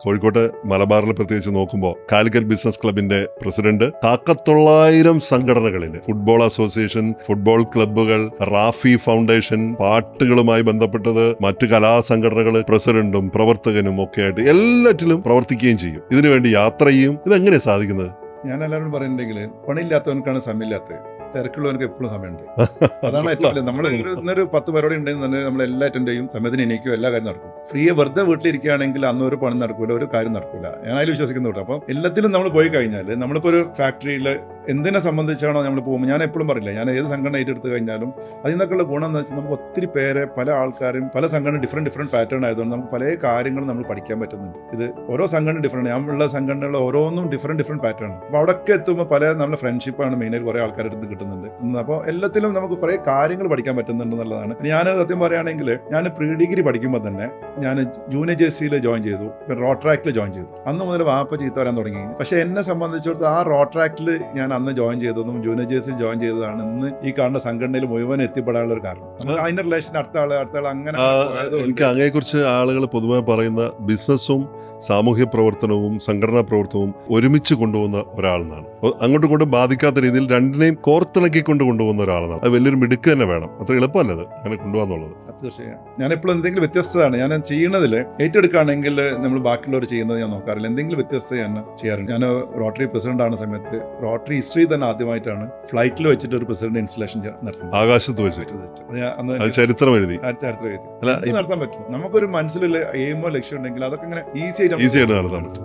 കോഴിക്കോട്ട് മലബാറിൽ പ്രത്യേകിച്ച് നോക്കുമ്പോൾ കാലിക്കറ്റ് ബിസിനസ് ക്ലബിന്റെ പ്രസിഡന്റ് 1,900 സംഘടനകളിൽ ഫുട്ബോൾ അസോസിയേഷൻ, ഫുട്ബോൾ ക്ലബ്ബുകൾ, റാഫി ഫൗണ്ടേഷൻ, പാട്ടുകളുമായി ബന്ധപ്പെട്ടത്, മറ്റ് കലാസംഘടനകൾ പ്രസിഡന്റും പ്രവർത്തകനും ഒക്കെ ആയിട്ട് എല്ലാറ്റിലും പ്രവർത്തിക്കുകയും ചെയ്യും. ഇതിനുവേണ്ടി യാത്ര ചെയ്യും. ഇതെങ്ങനെ സാധിക്കുന്നത്? ഞാൻ എല്ലാവരും പറയുന്നുണ്ടെങ്കിൽ പണിയില്ലാത്തവനക്കാണ് സമയമില്ലാത്തത്, തിരക്കുള്ളവർക്ക് എപ്പോഴും സമയമുണ്ട്. അതാണ് ഏറ്റവും വലിയ. നമ്മൾ ഇന്നൊരു 10 പരിപാടി ഉണ്ടെങ്കിൽ തന്നെ നമ്മൾ എല്ലാ അറ്റൻഡ് ചെയ്യും, സമയത്തിന് എണീക്കും, എല്ലാ കാര്യം നടക്കും. ഫ്രീയെ വെറുതെ വീട്ടിലിരിക്കുകയാണെങ്കിൽ അന്ന് ഒരു പണി നടക്കൂല, ഒരു കാര്യം നടക്കൂല. ഞാൻ അതിൽ വിശ്വസിക്കുന്ന കേട്ടോ. അപ്പം എല്ലാത്തിലും നമ്മൾ പോയി കഴിഞ്ഞാൽ, നമ്മളിപ്പോൾ ഒരു ഫാക്ടറിയിൽ എന്തിനെ സംബന്ധിച്ചാണോ നമ്മൾ പോകുമ്പോൾ, ഞാൻ എപ്പോഴും പറയില്ല, ഞാൻ ഏത് സംഘടന ഏറ്റെടുത്ത് കഴിഞ്ഞാലും അതിൽ നിന്നൊക്കെയുള്ള ഗുണം എന്ന് വെച്ചാൽ നമുക്ക് ഒത്തിരി പേരെ, പല ആൾക്കാരും, പല സംഘടന ഡിഫറെൻറ്റ് പാറ്റേൺ ആയതുകൊണ്ട് നമുക്ക് പല കാര്യങ്ങളും നമ്മൾ പഠിക്കാൻ പറ്റുന്നുണ്ട്. ഇത് ഓരോ സംഘടന ഡിഫറെൻറ്റ്, ഞാനുള്ള സംഘടനകൾ ഓരോന്നും ഡിഫറെൻറ്റ് പാറ്റേൺ. അപ്പോൾ അവിടെയൊക്കെ എത്തുമ്പോൾ പല നമ്മുടെ ഫ്രണ്ട്ഷിപ്പാണ് മെയിനായിട്ട് കുറേ ആൾക്കാരുടെ അടുത്ത് കിട്ടുന്നുണ്ട്. അപ്പോൾ എല്ലാത്തിലും നമുക്ക് കുറേ കാര്യങ്ങൾ പഠിക്കാൻ പറ്റുന്നുണ്ട് എന്നുള്ളതാണ്. ഞാൻ സത്യം പറയുകയാണെങ്കിൽ, ഞാൻ പ്രീ ഡിഗ്രി പഠിക്കുമ്പോൾ തന്നെ ഞാൻ ജൂനിയർ ജേഴ്സിയിൽ ജോയിൻ ചെയ്തു, പിന്നെ റോട്രാക്റ്റിൽ ജോയിൻ ചെയ്തു. അന്ന് മുതൽ വാപ്പ ചീത്ത വരാൻ തുടങ്ങി. പക്ഷേ എന്നെ സംബന്ധിച്ചിടത്തോളം ആ റോട്രാക്റ്റിൽ ഞാൻ അന്ന് ജോയിൻ ചെയ്തതും ജൂനിയർ ജേഴ്സിയിൽ ജോയിൻ ചെയ്തതാണ് ഇന്ന് ഈ കാണുന്ന സംഘടനയിൽ മുഴുവൻ എത്തിപ്പെടാനുള്ള ഒരു കാരണം. നമുക്ക് അതിന്റെ റിലേഷൻ അടുത്ത ആൾ അങ്ങനെ. എനിക്ക് അങ്ങയെക്കുറിച്ച് ആളുകൾ പൊതുവെ പറയുന്ന ബിസിനസ്സും സാമൂഹ്യ പ്രവർത്തനവും സംഘടനാ പ്രവർത്തനവും ഒരുമിച്ച് കൊണ്ടുപോകുന്ന ഒരാളെന്നാണ്. അങ്ങോട്ടും ഇങ്ങോട്ടും ബാധിക്കാത്ത രീതിയിൽ രണ്ടിനെയും കോർത്തിണക്കിക്കൊണ്ട് കൊണ്ടുപോകുന്ന ഒരാളെന്നാണ്. അത് വലിയൊരു മിടുക്ക് തന്നെ വേണം. അത്ര എളുപ്പമല്ലത് അങ്ങനെ കൊണ്ടുപോകാന്നുള്ളത്. തീർച്ചയായും. ഞാൻ എപ്പോഴും എന്തെങ്കിലും വ്യത്യസ്തതാണ് ഞാൻ ചെയ്യുന്നതിൽ. ഏറ്റെടുക്കുകയാണെങ്കിൽ നമ്മൾ ബാക്കിയുള്ളവർ ചെയ്യുന്നത് ഞാൻ നോക്കാറില്ല, എന്തെങ്കിലും വ്യത്യസ്ത ഞാൻ ചെയ്യാറുണ്ട്. ഞാൻ റോട്ടറി പ്രസിഡന്റ് ആവുന്ന സമയത്ത് റോട്ടറി ഹിസ്റ്ററി തന്നെ ആദ്യമായിട്ടാണ് ഫ്ലൈറ്റിൽ വെച്ചിട്ട് ഒരു പ്രസിഡന്റ് ഇൻസ്റ്റലേഷൻ നടത്തുന്നത്. ആകാശത്ത് വെച്ചിട്ട് ചരിത്രം എഴുതി നടത്താൻ പറ്റും. നമുക്കൊരു മനസ്സിലുള്ള എയിമോ ലക്ഷ്യം ഉണ്ടെങ്കിൽ അതൊക്കെ ഇങ്ങനെ ഈസി ആയിട്ട് നടത്താൻ പറ്റും.